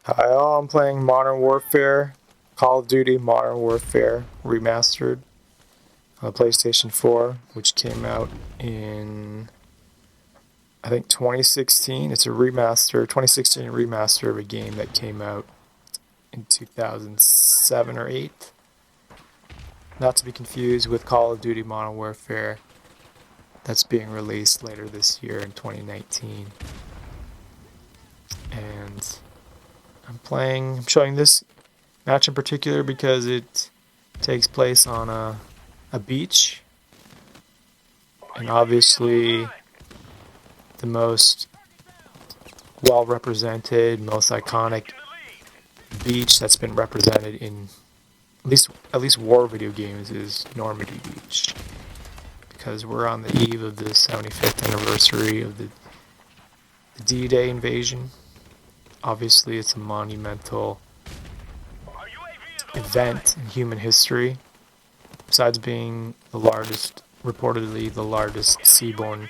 Hi all, I'm playing Modern Warfare, Call of Duty Modern Warfare Remastered on PlayStation 4, which came out in, I think, 2016. It's a remaster, 2016 remaster of a game that came out in 2007 or 8. Not to be confused with Call of Duty Modern Warfare that's being released later this year in 2019. And I'm showing this match in particular because it takes place on a beach, and obviously the most well represented, most iconic beach that's been represented in at least war video games is Normandy Beach, because we're on the eve of the 75th anniversary of the D-Day invasion. Obviously, it's a monumental event in human history. Besides being reportedly the largest seaborne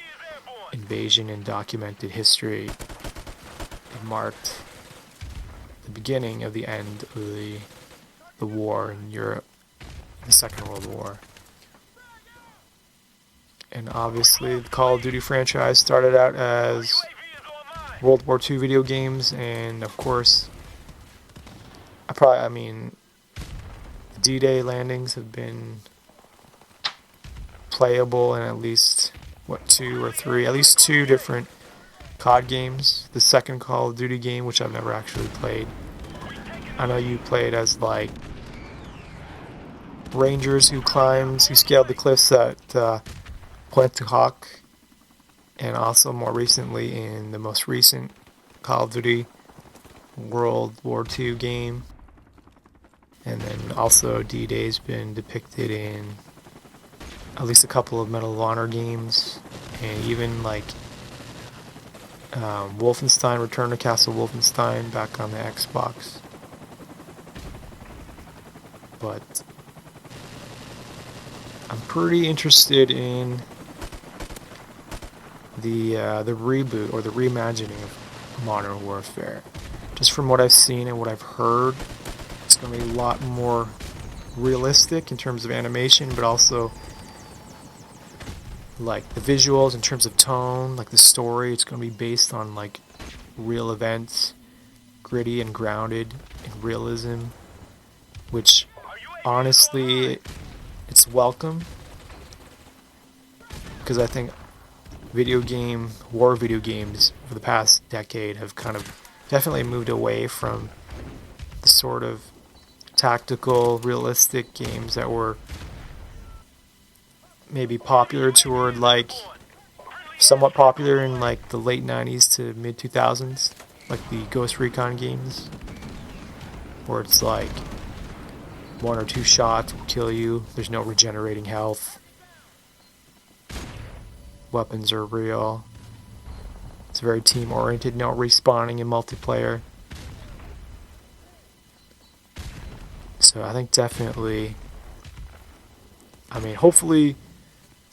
invasion in documented history, it marked the beginning of the end of the war in Europe, the Second World War. And obviously, the Call of Duty franchise started out as World War II video games, and of course, I mean, D-Day landings have been playable in at least at least two different COD games. The second Call of Duty game, which I've never actually played. I know you played as like rangers who scaled the cliffs at Pointe du Hoc, and also more recently in the most recent Call of Duty World War II game. And then also D-Day's been depicted in at least a couple of Medal of Honor games, and even like Wolfenstein, Return to Castle Wolfenstein back on the Xbox. But I'm pretty interested in the reboot or the reimagining of Modern Warfare. Just from what I've seen and what I've heard, it's going to be a lot more realistic in terms of animation, but also like the visuals in terms of tone, like the story. It's going to be based on like real events, gritty and grounded in realism, which honestly it's welcome, because I think war video games for the past decade have kind of definitely moved away from the sort of tactical, realistic games that were maybe somewhat popular in like the late 90s to mid 2000s, like the Ghost Recon games, where it's like one or two shots will kill you, there's no regenerating health, weapons are real, it's very team oriented, no respawning in multiplayer. So I think definitely, hopefully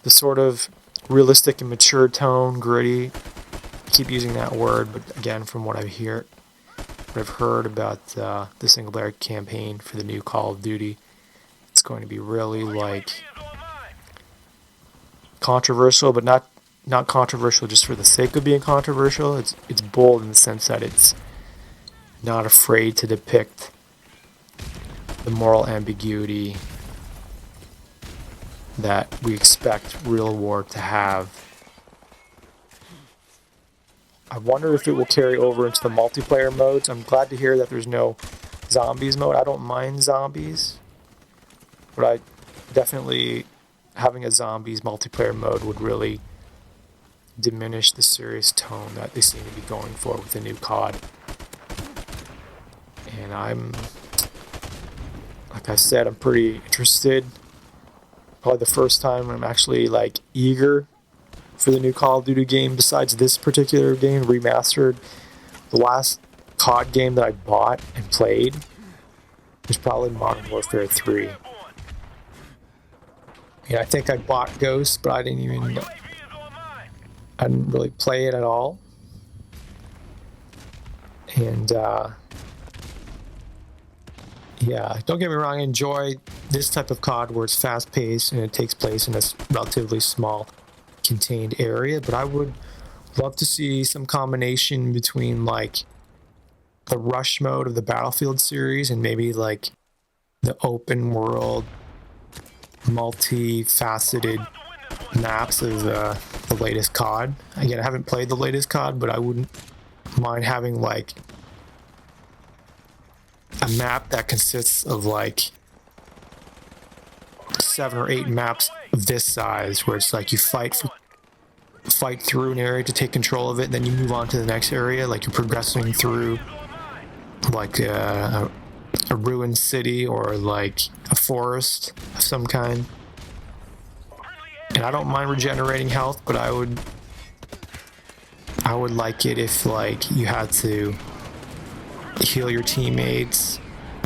the sort of realistic and mature tone, gritty, I keep using that word, but again, from what I've heard about the single player campaign for the new Call of Duty, it's going to be really like controversial, but not controversial just for the sake of being controversial. It's bold in the sense that it's not afraid to depict the moral ambiguity that we expect real war to have. I wonder if it will carry over into the multiplayer modes. I'm glad to hear that there's no zombies mode. I don't mind zombies, but I definitely, having a zombies multiplayer mode would really diminish the serious tone that they seem to be going for with the new COD. And like I said, I'm pretty interested. Probably the first time I'm actually like eager for the new Call of Duty game, besides this particular game, remastered. The last COD game that I bought and played was probably Modern Warfare 3. Yeah, I think I bought Ghost, but I didn't really play it at all. And yeah, don't get me wrong, I enjoy this type of COD where it's fast-paced and it takes place in a relatively small, contained area, but I would love to see some combination between, like, the rush mode of the Battlefield series and maybe, like, the open world, multi-faceted maps of the latest COD. Again, I haven't played the latest COD, but I wouldn't mind having, like, a map that consists of like 7 or 8 maps of this size, where it's like you fight through an area to take control of it, and then you move on to the next area, like you're progressing through like a ruined city or like a forest of some kind. And I don't mind regenerating health, but I would like it if, like, you had to heal your teammates,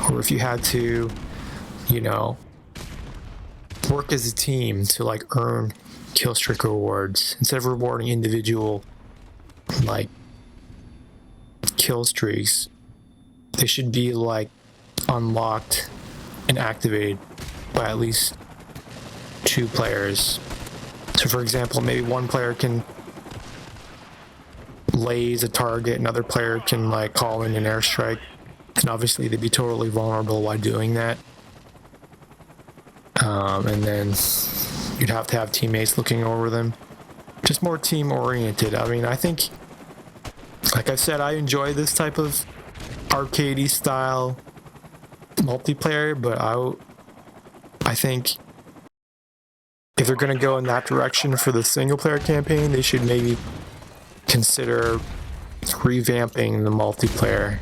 or if you had to, you know, work as a team to, like, earn kill streak rewards instead of rewarding individual, like, kill streaks. They should be, like, unlocked and activated by at least 2 players. So for example, maybe one player can laze a target, another player can, like, call in an airstrike, and obviously they'd be totally vulnerable while doing that. And then you'd have to have teammates looking over them. Just more team oriented. I mean, I think, like I said, I enjoy this type of arcadey style multiplayer, but I think if they're going to go in that direction for the single player campaign, they should maybe consider revamping the multiplayer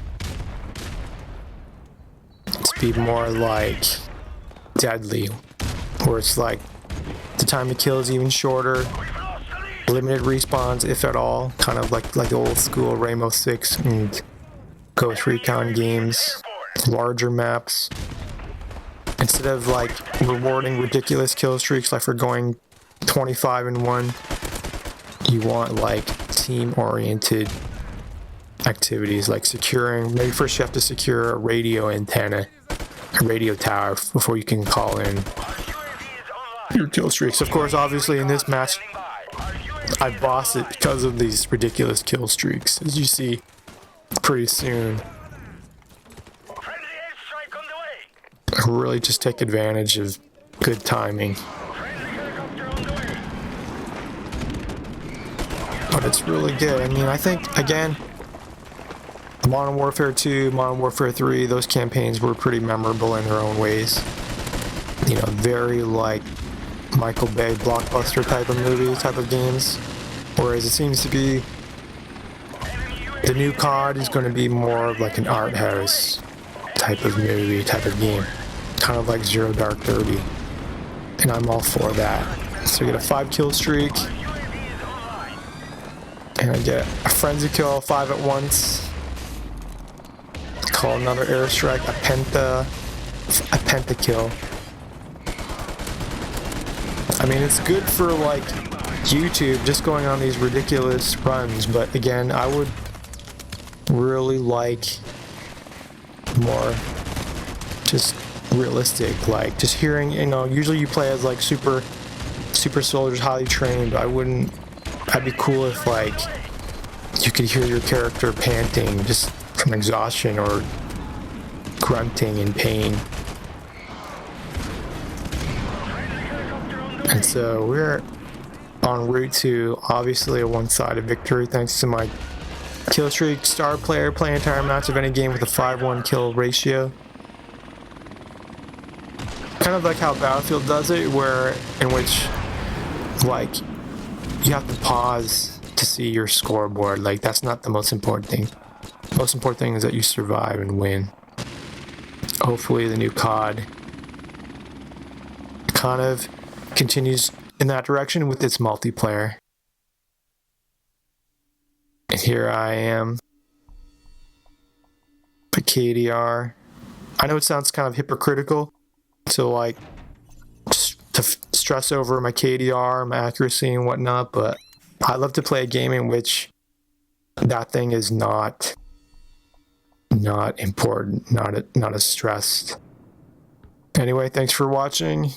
to be more like Deadly, where it's like the time to kill is even shorter, limited respawns if at all, kind of like the old school Rainbow Six and Ghost Recon games, larger maps. Instead of, like, rewarding ridiculous kill streaks, like for going 25-1, you want, like, team-oriented activities, like securing. Maybe first you have to secure a radio antenna, a radio tower, before you can call in your kill streaks. Of course, obviously in this match, I bossed it because of these ridiculous kill streaks, as you see pretty soon. I really just take advantage of good timing. But it's really good. I mean, I think, again, Modern Warfare 2, Modern Warfare 3, those campaigns were pretty memorable in their own ways. You know, very, like, Michael Bay blockbuster type of movie, type of games. Whereas it seems to be the new COD is going to be more of like an art house type of movie, type of game. Kind of like Zero Dark 30. And I'm all for that. So we get a 5 kill streak. And I get a frenzy kill, 5 at once. Call another airstrike, a pentakill. I mean, it's good for, like, YouTube, just going on these ridiculous runs, but again, I would really like more just realistic, like, just hearing, you know, usually you play as, like, super soldiers, highly trained, but I'd be cool if, like, you could hear your character panting just from exhaustion or grunting in pain. And so we're en route to, obviously, a one-sided victory thanks to my kill streak. Star player, play entire match of any game with a 5-1 kill ratio. Kind of like how Battlefield does it, in which, like, you have to pause to see your scoreboard. Like, that's not the most important thing. The most important thing is that you survive and win. Hopefully the new COD kind of continues in that direction with its multiplayer. And here I am, the KDR. I know it sounds kind of hypocritical to, like, to stress over my KDR, my accuracy and whatnot, but I love to play a game in which that thing is not important, not as stressed. Anyway, thanks for watching.